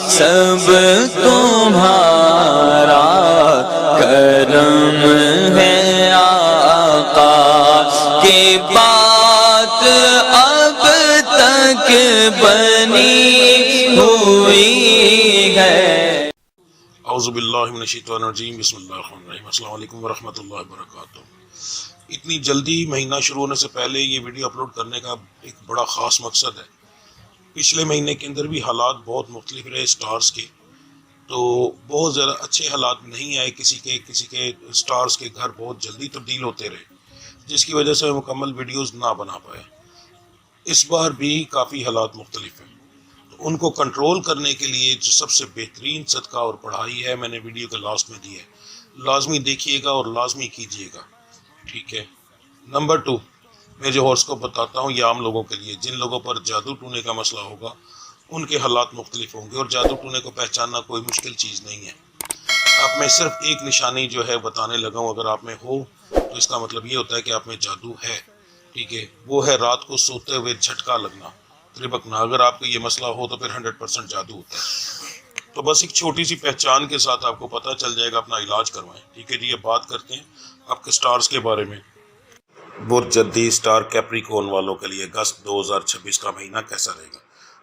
سب تمہارا کرم ہے آقا کی بات اب تک بنی ہوئی ہے۔ اعوذ باللہ من الشیطان الرجیم، بسم اللہ الرحمن الرحیم۔ السلام علیکم ورحمۃ اللہ وبرکاتہ۔ اتنی جلدی مہینہ شروع ہونے سے پہلے یہ ویڈیو اپلوڈ کرنے کا ایک بڑا خاص مقصد ہے۔ پچھلے مہینے کے اندر بھی حالات بہت مختلف رہے سٹارز کے، تو بہت زیادہ اچھے حالات نہیں آئے، کسی کے سٹارز کے گھر بہت جلدی تبدیل ہوتے رہے، جس کی وجہ سے مکمل ویڈیوز نہ بنا پائے۔ اس بار بھی کافی حالات مختلف ہیں، ان کو کنٹرول کرنے کے لیے جو سب سے بہترین صدقہ اور پڑھائی ہے، میں نے ویڈیو کے لاسٹ میں دی ہے، لازمی دیکھیے گا اور لازمی کیجیے گا، ٹھیک ہے۔ نمبر 2، میں جو ہارس کو بتاتا ہوں یہ عام لوگوں کے لیے، جن لوگوں پر جادو ٹونے کا مسئلہ ہوگا ان کے حالات مختلف ہوں گے، اور جادو ٹونے کو پہچاننا کوئی مشکل چیز نہیں ہے۔ آپ میں صرف ایک نشانی جو ہے بتانے لگا ہوں، اگر آپ میں ہو تو اس کا مطلب یہ ہوتا ہے کہ آپ میں جادو ہے، ٹھیک ہے۔ وہ ہے رات کو سوتے ہوئے جھٹکا لگنا، تربکنا۔ اگر آپ کو یہ مسئلہ ہو تو پھر 100% جادو ہوتا ہے۔ تو بس ایک چھوٹی سی پہچان کے ساتھ آپ کو پتہ چل جائے گا، اپنا علاج کروائیں، ٹھیک ہے جی۔ اب بات کرتے ہیں آپ کے سٹارز کے بارے میں۔ برج جدی سٹار کیپریکون والوں کے لیے اگست 2026 کا مہینہ کیسا رہے گا؟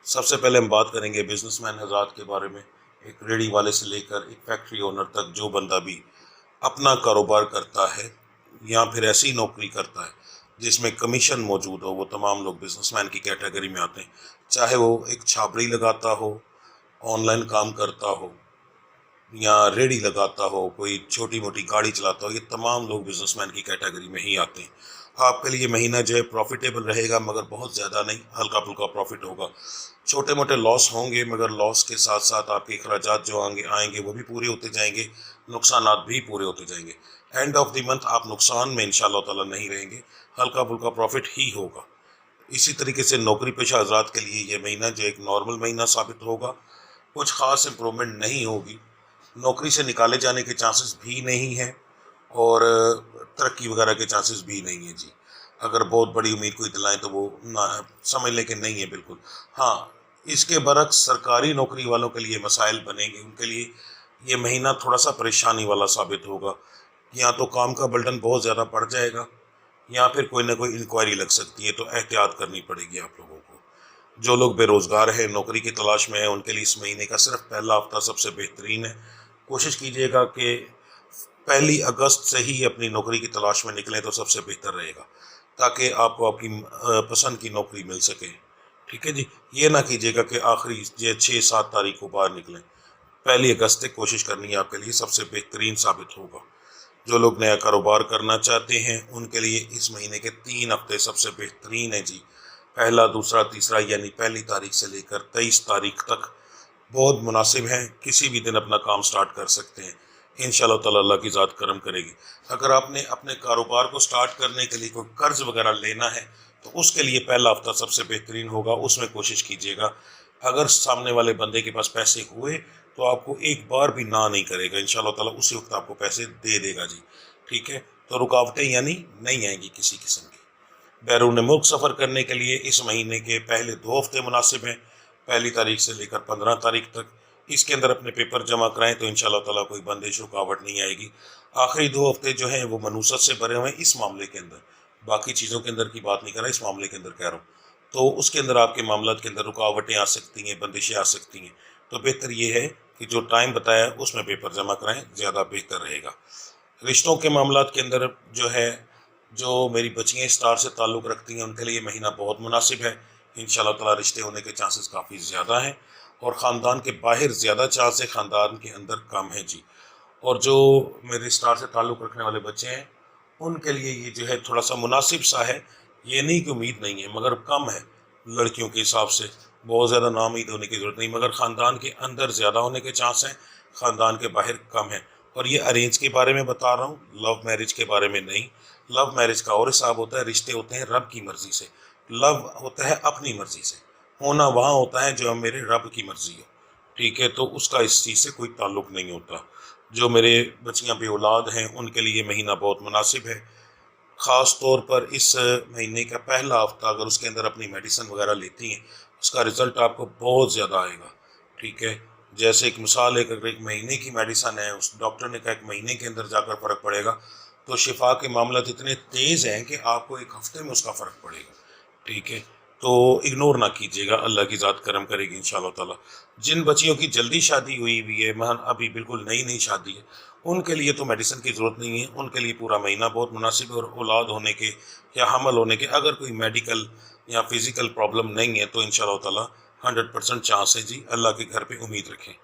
سب سے پہلے ہم بات کریں گے بزنس مین حضرات کے بارے میں، ایک ریڑھی والے سے لے کر ایک فیکٹری اونر تک، جو بندہ بھی اپنا کاروبار کرتا ہے یا پھر ایسی نوکری کرتا ہے جس میں کمیشن موجود ہو، وہ تمام لوگ بزنس مین کی کیٹیگری میں آتے ہیں۔ چاہے وہ ایک چھابڑی لگاتا ہو، آن لائن کام کرتا ہو، یا ریڑھی لگاتا ہو، کوئی چھوٹی موٹی گاڑی چلاتا ہو، یہ تمام لوگ بزنس مین کی کیٹیگری میں ہی آتے ہیں۔ آپ کے لیے مہینہ جو ہے پروفیٹیبل رہے گا، مگر بہت زیادہ نہیں، ہلکا پھلکا پروفٹ ہوگا۔ چھوٹے موٹے لاس ہوں گے، مگر لاس کے ساتھ ساتھ آپ کے اخراجات جو آئیں گے وہ بھی پورے ہوتے جائیں گے، نقصانات بھی پورے ہوتے جائیں گے۔ اینڈ آف دی منتھ آپ نقصان میں انشاءاللہ تعالیٰ نہیں رہیں گے، ہلکا پھلکا پروفٹ ہی ہوگا۔ اسی طریقے سے نوکری پیشہ حضرات کے لیے یہ مہینہ جو ایک نارمل مہینہ ثابت ہوگا، کچھ خاص امپرومنٹ نہیں ہوگی، نوکری سے نکالے جانے کے چانسز بھی نہیں ہیں، اور ترقی وغیرہ کے چانسز بھی نہیں ہیں جی۔ اگر بہت بڑی امید کوئی دلائیں تو وہ سمجھ لیں کہ نہیں ہے بالکل۔ ہاں، اس کے برعکس سرکاری نوکری والوں کے لیے مسائل بنیں گے، ان کے لیے یہ مہینہ تھوڑا سا پریشانی والا ثابت ہوگا، یا تو کام کا برڈن بہت زیادہ بڑھ جائے گا، یا پھر کوئی نہ کوئی انکوائری لگ سکتی ہے، تو احتیاط کرنی پڑے گی آپ لوگوں کو۔ جو لوگ بے روزگار ہیں، نوکری کی تلاش میں ہیں، ان کے لیے اس مہینے کا صرف پہلا ہفتہ سب سے بہترین ہے۔ کوشش کیجیے گا کہ 1 اگست سے ہی اپنی نوکری کی تلاش میں نکلیں تو سب سے بہتر رہے گا، تاکہ آپ کو آپ کی پسند کی نوکری مل سکے، ٹھیک ہے جی۔ یہ نہ کیجیے گا کہ آخری 6-7 تاریخ کو باہر نکلیں، 1 اگست تک کوشش کرنی ہے، آپ کے لیے سب سے بہترین ثابت ہوگا۔ جو لوگ نیا کاروبار کرنا چاہتے ہیں ان کے لیے اس مہینے کے 3 ہفتے سب سے بہترین ہیں جی۔ 1، 2، 3 یعنی 1 تاریخ سے لے کر 23 تاریخ تک بہت مناسب ہیں، کسی بھی دن اپنا کام سٹارٹ کر سکتے ہیں، انشاءاللہ تعالی اللہ کی ذات کرم کرے گی۔ اگر آپ نے اپنے کاروبار کو سٹارٹ کرنے کے لیے کوئی قرض وغیرہ لینا ہے تو اس کے لیے پہلا ہفتہ سب سے بہترین ہوگا، اس میں کوشش کیجیے گا۔ اگر سامنے والے بندے کے پاس پیسے ہوئے تو آپ کو ایک بار بھی نہ نہیں کرے گا، انشاءاللہ تعالی اسی وقت آپ کو پیسے دے دے گا جی، ٹھیک ہے۔ تو رکاوٹیں یعنی نہیں آئیں گی کسی قسم کی۔ بیرون ملک سفر کرنے کے لیے اس مہینے کے پہلے 2 ہفتے مناسب ہیں، 1 تاریخ سے لے کر 15 تاریخ تک۔ اس کے اندر اپنے پیپر جمع کرائیں تو انشاءاللہ تعالیٰ کوئی بندش رکاوٹ نہیں آئے گی۔ آخری 2 ہفتے جو ہیں وہ منوست سے بھرے ہوئے ہیں اس معاملے کے اندر، باقی چیزوں کے اندر کی بات نہیں کر رہا، اس معاملے کے اندر کہہ رہا ہوں۔ تو اس کے اندر آپ کے معاملات کے اندر رکاوٹیں آ سکتی ہیں، بندشیں آ سکتی ہیں، تو بہتر یہ ہے کہ جو ٹائم بتایا ہے اس میں پیپر جمع کرائیں، زیادہ بہتر رہے گا۔ رشتوں کے معاملات کے اندر جو ہے، جو میری بچیاں سٹار سے تعلق رکھتی ہیں ان کے لیے مہینہ بہت مناسب ہے، انشاءاللہ تعالیٰ رشتے ہونے کے چانسز کافی زیادہ ہیں، اور خاندان کے باہر زیادہ چانس ہے، خاندان کے اندر کم ہے جی۔ اور جو میرے سٹار سے تعلق رکھنے والے بچے ہیں ان کے لیے یہ جو ہے تھوڑا سا مناسب سا ہے، یہ نہیں کہ امید نہیں ہے، مگر کم ہے لڑکیوں کے حساب سے، بہت زیادہ نا امید ہونے کی ضرورت نہیں، مگر خاندان کے اندر زیادہ ہونے کے چانس ہیں، خاندان کے باہر کم ہے۔ اور یہ ارینج کے بارے میں بتا رہا ہوں، لو میرج کے بارے میں نہیں۔ لو میرج کا اور حساب ہوتا ہے، رشتے ہوتے ہیں رب کی مرضی سے، لو ہوتا ہے اپنی مرضی سے، ہونا وہاں ہوتا ہے جو میرے رب کی مرضی ہو، ٹھیک ہے۔ تو اس کا اس چیز سے کوئی تعلق نہیں ہوتا۔ جو میرے بچیاں بے اولاد ہیں ان کے لیے مہینہ بہت مناسب ہے، خاص طور پر اس مہینے کا پہلا ہفتہ اگر اس کے اندر اپنی میڈیسن وغیرہ لیتی ہیں اس کا رزلٹ آپ کو بہت زیادہ آئے گا، ٹھیک ہے۔ جیسے ایک مثال ہے کہ اگر ایک مہینے کی میڈیسن ہے، اس ڈاکٹر نے کہا ایک مہینے کے اندر جا کر فرق پڑے گا، تو شفا کے معاملات اتنے تیز ہیں کہ آپ کو ایک ہفتے میں اس کا فرق پڑے گا، ٹھیک ہے؟ تو اگنور نہ کیجیے گا، اللہ کی ذات کرم کرے گی انشاءاللہ تعالیٰ۔ جن بچیوں کی جلدی شادی ہوئی ہے، ابھی بالکل نئی شادی ہے، ان کے لیے تو میڈیسن کی ضرورت نہیں ہے، ان کے لیے پورا مہینہ بہت مناسب ہے، اور اولاد ہونے کے یا حمل ہونے کے اگر کوئی میڈیکل یا فزیکل پرابلم نہیں ہے تو انشاءاللہ تعالیٰ 100% چانس ہے جی، اللہ کے گھر پہ امید رکھیں۔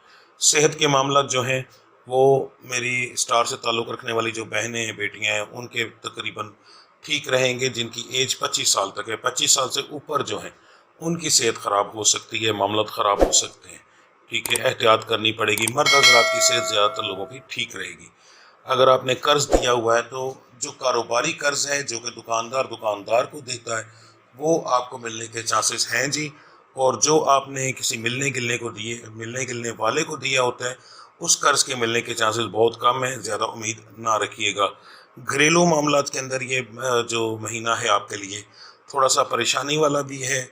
صحت کے معاملات جو ہیں وہ میری اسٹار سے تعلق رکھنے والی جو بہنیں ہیں، بیٹیاں ہیں، ان کے تقریباً ٹھیک رہیں گے۔ جن کی ایج 25 سال تک ہے، 25 سال سے اوپر جو ہیں ان کی صحت خراب ہو سکتی ہے، معاملات خراب ہو سکتے ہیں، ٹھیک ہے؟ احتیاط کرنی پڑے گی۔ مرد حضرات کی صحت زیادہ تر لوگوں کی ٹھیک رہے گی۔ اگر آپ نے قرض دیا ہوا ہے تو جو کاروباری قرض ہے جو کہ دکاندار کو دیتا ہے وہ آپ کو ملنے کے چانسز ہیں جی، اور جو آپ نے کسی ملنے گلنے والے کو دیا ہوتا ہے اس قرض کے ملنے کے چانسز بہت کم ہیں، زیادہ امید نہ رکھیے گا۔ گھریلو معاملات کے اندر یہ جو مہینہ ہے آپ کے لیے تھوڑا سا پریشانی والا بھی ہے،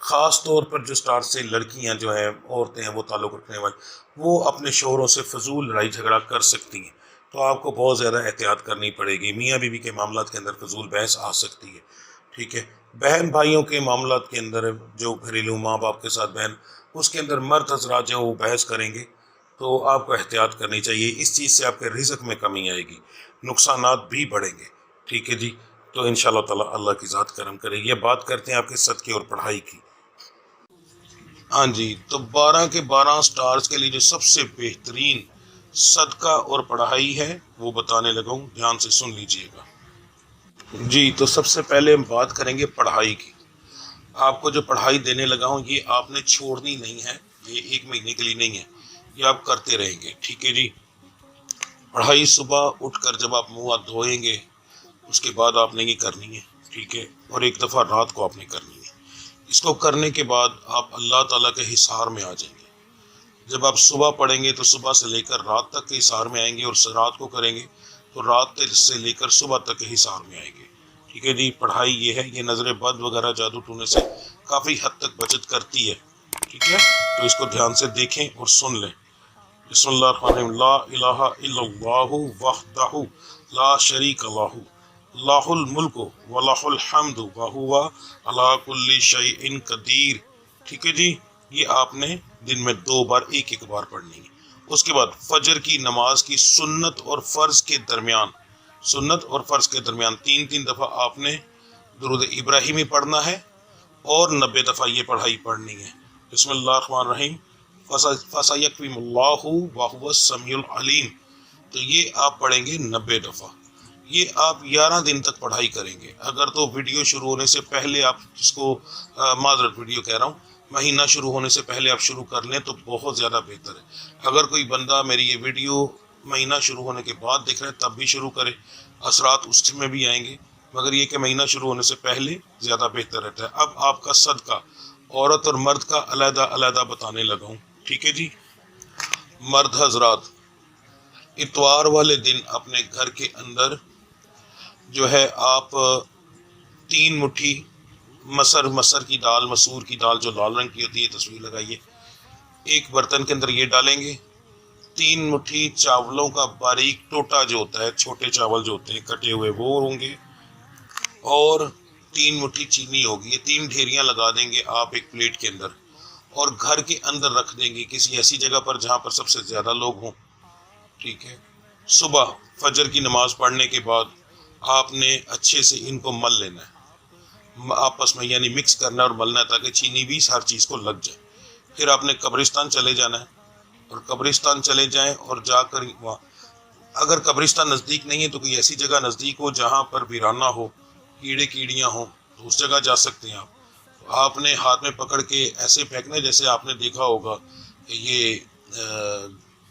خاص طور پر جو سٹار سے لڑکیاں جو ہیں، عورتیں ہیں، وہ تعلق رکھنے والی، وہ اپنے شوہروں سے فضول لڑائی جھگڑا کر سکتی ہیں، تو آپ کو بہت زیادہ احتیاط کرنی پڑے گی۔ میاں بیوی کے معاملات کے اندر فضول بحث آ سکتی ہے، ٹھیک ہے؟ بہن بھائیوں کے معاملات کے اندر جو گھریلو ماں باپ کے ساتھ بہن، اس کے اندر مرد حضرات جو وہ بحث کریں گے تو آپ کو احتیاط کرنی چاہیے۔ اس چیز سے آپ کے رزق میں کمی آئے گی، نقصانات بھی بڑھیں گے، ٹھیک ہے جی؟ تو انشاءاللہ تعالیٰ اللہ کی ذات کرم کرے گی۔ بات کرتے ہیں آپ کے صدقے اور پڑھائی کی۔ ہاں جی، تو 12 کے 12 سٹارز کے لیے جو سب سے بہترین صدقہ اور پڑھائی ہے وہ بتانے لگا ہوں، دھیان سے سن لیجئے گا جی۔ تو سب سے پہلے ہم بات کریں گے پڑھائی کی۔ آپ کو جو پڑھائی دینے لگا ہوں یہ آپ نے چھوڑنی نہیں ہے، یہ 1 مہینے کے لیے نہیں ہے، یہ آپ کرتے رہیں گے، ٹھیک ہے جی؟ پڑھائی صبح اٹھ کر جب آپ منہ ہاتھ دھوئیں گے اس کے بعد آپ نے یہ کرنی ہے، ٹھیک ہے؟ اور ایک دفعہ رات کو آپ نے کرنی ہے۔ اس کو کرنے کے بعد آپ اللہ تعالیٰ کے حصار میں آ جائیں گے۔ جب آپ صبح پڑھیں گے تو صبح سے لے کر رات تک کے حصار میں آئیں گے، اور رات کو کریں گے تو رات سے لے کر صبح تک کے حصار میں آئیں گے، ٹھیک ہے جی؟ پڑھائی یہ ہے، یہ نظر بد وغیرہ جادو ٹونے سے کافی حد تک بچت کرتی ہے، ٹھیک ہے؟ تو اس کو دھیان سے دیکھیں اور سن لیں۔ بسم اللہ الرحمن الرحیم۔ لا الہ الا اللہ وحدہ لا شریک لہ لہ الملک ولہ الحمد وہو علی کل شیء قدیر، ٹھیک ہے جی؟ یہ آپ نے دن میں 2 بار ایک بار پڑھنی ہے۔ اس کے بعد فجر کی نماز کی سنت اور فرض کے درمیان 3 دفعہ آپ نے درود ابراہیمی پڑھنا ہے، اور 90 دفعہ یہ پڑھائی پڑھنی ہے۔ بسم اللہ الرحمن الرحیم۔ فَسَيَكْفِيهِمُ اللَّهُ وَهُوَ السَّمِيعُ الْعَلِيمُ، تو یہ آپ پڑھیں گے 90 دفعہ۔ یہ آپ 11 دن تک پڑھائی کریں گے۔ اگر تو ویڈیو شروع ہونے سے پہلے آپ اس کو معذرت ویڈیو کہہ رہا ہوں، مہینہ شروع ہونے سے پہلے آپ شروع کر لیں تو بہت زیادہ بہتر ہے۔ اگر کوئی بندہ میری یہ ویڈیو مہینہ شروع ہونے کے بعد دیکھ رہے ہیں تب بھی شروع کرے، اثرات اس میں بھی آئیں گے، مگر یہ کہ مہینہ شروع ہونے سے پہلے زیادہ بہتر رہتا ہے۔ اب آپ کا صدقہ عورت اور مرد کا علیحدہ علیحدہ بتانے لگا ہوں، ٹھیک ہے جی؟ مرد حضرات اتوار والے دن اپنے گھر کے اندر جو ہے آپ 3 مٹھی مسر کی دال، مسور کی دال جو لال رنگ کی ہوتی ہے، تصویر لگائیے، ایک برتن کے اندر یہ ڈالیں گے۔ 3 مٹھی چاولوں کا باریک ٹوٹا جو ہوتا ہے، چھوٹے چاول جو ہوتے ہیں کٹے ہوئے وہ ہوں گے، اور 3 مٹھی چینی ہوگی۔ یہ 3 ڈھیریاں لگا دیں گے آپ ایک پلیٹ کے اندر، اور گھر کے اندر رکھ دیں گے کسی ایسی جگہ پر جہاں پر سب سے زیادہ لوگ ہوں، ٹھیک ہے؟ صبح فجر کی نماز پڑھنے کے بعد آپ نے اچھے سے ان کو مل لینا ہے، آپس میں یعنی مکس کرنا ہے اور ملنا ہے تاکہ چینی بھی ہر چیز کو لگ جائے۔ پھر آپ نے قبرستان چلے جانا ہے، اور قبرستان چلے جائیں اور جا کر وہاں، اگر قبرستان نزدیک نہیں ہے تو کوئی ایسی جگہ نزدیک ہو جہاں پر ویرانہ ہو، کیڑے کیڑیاں ہوں، تو اس جگہ جا سکتے ہیں آپ۔ آپ نے ہاتھ میں پکڑ کے ایسے پھینکنا ہے جیسے آپ نے دیکھا ہوگا کہ یہ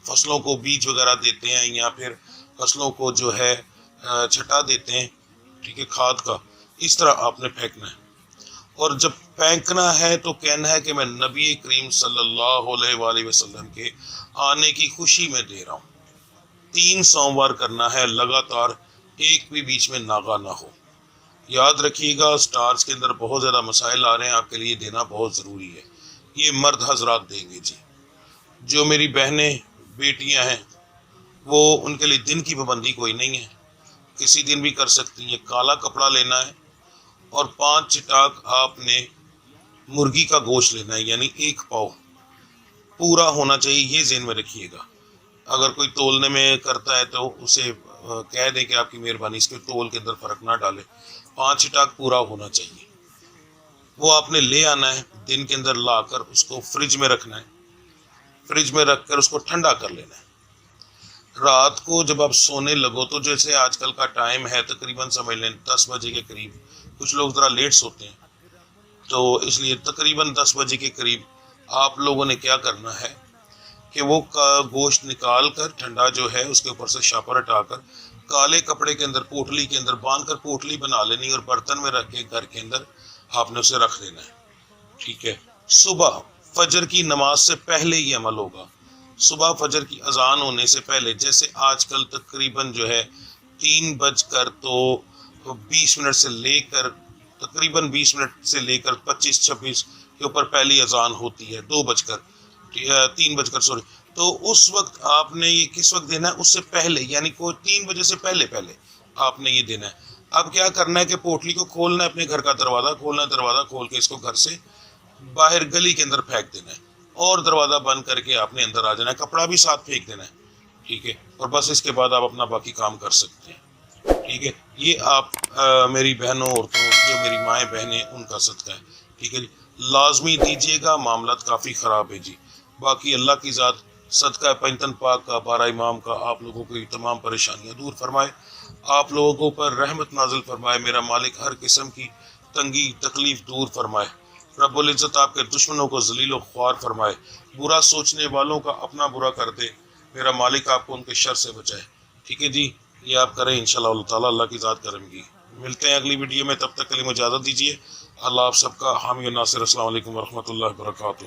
فصلوں کو بیج وغیرہ دیتے ہیں یا پھر فصلوں کو جو ہے چھٹا دیتے ہیں، ٹھیک ہے، کھاد کا، اس طرح آپ نے پھینکنا ہے۔ اور جب پھینکنا ہے تو کہنا ہے کہ میں نبی کریم صلی اللہ علیہ وآلہ وسلم کے آنے کی خوشی میں دے رہا ہوں۔ 3 سوموار کرنا ہے لگاتار، ایک بھی بیچ میں ناغہ نہ ہو۔ یاد رکھیے گا سٹارز کے اندر بہت زیادہ مسائل آ رہے ہیں، آپ کے لیے دینا بہت ضروری ہے۔ یہ مرد حضرات دیں گے جی۔ جو میری بہنیں بیٹیاں ہیں وہ ان کے لیے دن کی پابندی کوئی نہیں ہے، کسی دن بھی کر سکتی ہیں۔ کالا کپڑا لینا ہے اور 5 چٹاک آپ نے مرغی کا گوشت لینا ہے، یعنی 1 پاؤ پورا ہونا چاہیے، یہ ذہن میں رکھیے گا۔ اگر کوئی تولنے میں کرتا ہے تو اسے کہہ دیں کہ آپ کی مہربانی اس کے تول کے اندر فرق نہ ڈالے، 5 چٹاک پورا ہونا چاہیے۔ وہ آپ نے لے آنا ہے، دن کے اندر لا کر اس کو فریج میں رکھنا ہے، فریج میں رکھ کر اس کو ٹھنڈا کر لینا ہے۔ رات کو جب آپ سونے لگو تو جیسے آج کل کا ٹائم ہے تقریباً سمجھ لیں 10 بجے کے قریب، کچھ لوگ ذرا لیٹ سوتے ہیں تو اس لیے تقریباً 10 بجے کے قریب آپ لوگوں نے کیا کرنا ہے کہ وہ گوشت نکال کر ٹھنڈا جو ہے اس کے اوپر سے شاپر ہٹا کر کالے کپڑے کے اندر پوٹلی کے اندر باندھ کر پوٹلی بنا لینی اور برتن میں رکھ کے گھر کے اندر آپ نے اسے رکھ دینا ہے، ٹھیک ہے۔ صبح فجر کی نماز سے پہلے یہ عمل ہوگا، صبح فجر کی اذان ہونے سے پہلے، جیسے آج کل تقریباً جو ہے 3:20 سے لے کر تقریباً 20 منٹ سے لے کر 25-26 کے اوپر پہلی اذان ہوتی ہے، 3 بج کر تو اس وقت آپ نے یہ کس وقت دینا ہے؟ اس سے پہلے، یعنی کوئی 3 بجے سے پہلے آپ نے یہ دینا ہے۔ اب کیا کرنا ہے کہ پوٹلی کو کھولنا ہے، اپنے گھر کا دروازہ کھولنا ہے، دروازہ کھول کے اس کو گھر سے باہر گلی کے اندر پھینک دینا ہے اور دروازہ بند کر کے آپ نے اندر آ جانا ہے، کپڑا بھی ساتھ پھینک دینا ہے، ٹھیک ہے، اور بس اس کے بعد آپ اپنا باقی کام کر سکتے ہیں، ٹھیک ہے۔ یہ آپ میری بہنوں عورتوں جو میری مائیں بہنیں ان کا صدقہ ہے، ٹھیک ہے جی، لازمی دیجیے گا، معاملات کافی خراب ہے جی۔ باقی اللہ کی ذات صدقہ پنجتن پاک کا، 12 امام کا آپ لوگوں کی تمام پریشانیاں دور فرمائے، آپ لوگوں پر رحمت نازل فرمائے، میرا مالک ہر قسم کی تنگی تکلیف دور فرمائے، رب العزت آپ کے دشمنوں کو ذلیل و خوار فرمائے، برا سوچنے والوں کا اپنا برا کر دے، میرا مالک آپ کو ان کے شر سے بچائے، ٹھیک ہے جی۔ یہ آپ کریں انشاءاللہ اللہ تعالیٰ، اللہ کی ذات کرم گی۔ ملتے ہیں اگلی ویڈیو میں، تب تک کے لیے مجھے اجازت دیجیے۔ اللہ آپ سب کا حامی و ناصر۔ السلام علیکم ورحمۃ اللہ وبرکاتہ۔